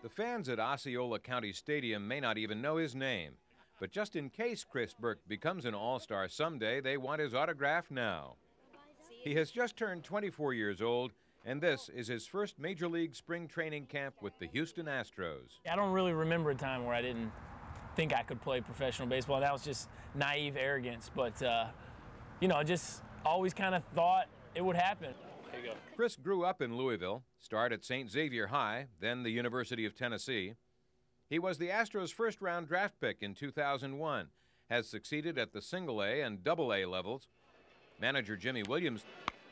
The fans at Osceola County Stadium may not even know his name, but just in case Chris Burke becomes an all-star someday, they want his autograph now. He has just turned 24 years old, and this is his first Major League spring training camp with the Houston Astros. I don't really remember a time where I didn't think I could play professional baseball. That was just naive arrogance, but, you know, just always kind of thought it would happen. There you go. Chris grew up in Louisville, started at St. Xavier High, then the University of Tennessee. He was the Astros' first-round draft pick in 2001, has succeeded at the single-A and double-A levels. Manager Jimmy Williams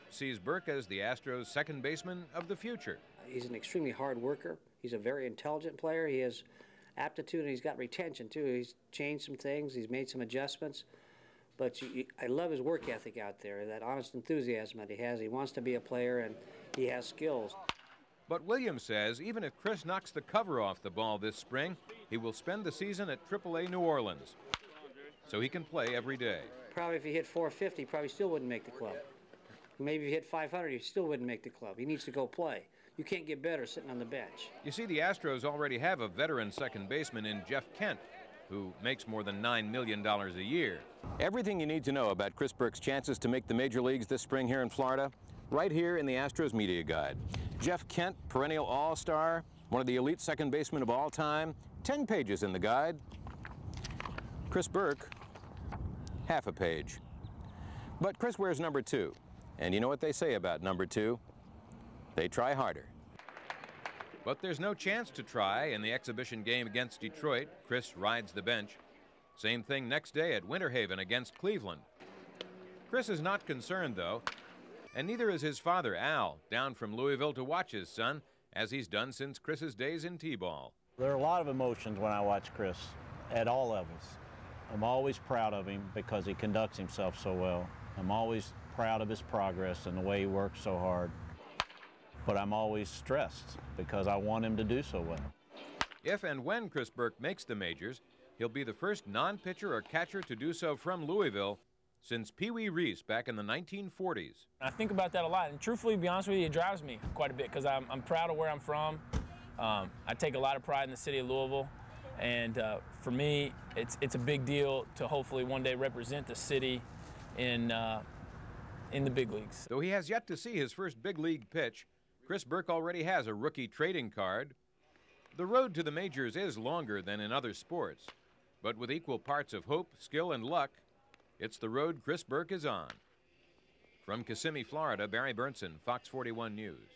sees Burke as the Astros' second baseman of the future. He's an extremely hard worker. He's a very intelligent player. He has aptitude, and he's got retention, too. He's changed some things. He's made some adjustments. But I love his work ethic out there, that honest enthusiasm that he has. He wants to be a player, and he has skills. But Williams says even if Chris knocks the cover off the ball this spring, he will spend the season at AAA New Orleans, so he can play every day. Probably if he hit 450, probably still wouldn't make the club. Maybe if he hit 500, he still wouldn't make the club. He needs to go play. You can't get better sitting on the bench. You see, the Astros already have a veteran second baseman in Jeff Kent, who makes more than $9 million a year. Everything you need to know about Chris Burke's chances to make the major leagues this spring here in Florida, right here in the Astros Media Guide. Jeff Kent, perennial all-star, one of the elite second basemen of all time, 10 pages in the guide. Chris Burke, half a page. But Chris wears number 2, and you know what they say about number 2? They try harder. But there's no chance to try in the exhibition game against Detroit. Chris rides the bench. Same thing next day at Winter Haven against Cleveland. Chris is not concerned, though, and neither is his father, Al, down from Louisville to watch his son, as he's done since Chris's days in T-ball. There are a lot of emotions when I watch Chris, at all levels. I'm always proud of him because he conducts himself so well. I'm always proud of his progress and the way he works so hard. But I'm always stressed because I want him to do so well. If and when Chris Burke makes the majors, he'll be the first non-pitcher or catcher to do so from Louisville since Pee Wee Reese back in the 1940s. I think about that a lot, and truthfully, to be honest with you, it drives me quite a bit because I'm proud of where I'm from. I take a lot of pride in the city of Louisville, and for me, it's a big deal to hopefully one day represent the city in the big leagues. Though he has yet to see his first big league pitch, Chris Burke already has a rookie trading card. The road to the majors is longer than in other sports, but with equal parts of hope, skill, and luck, it's the road Chris Burke is on. From Kissimmee, Florida, Barry Bernson, Fox 41 News.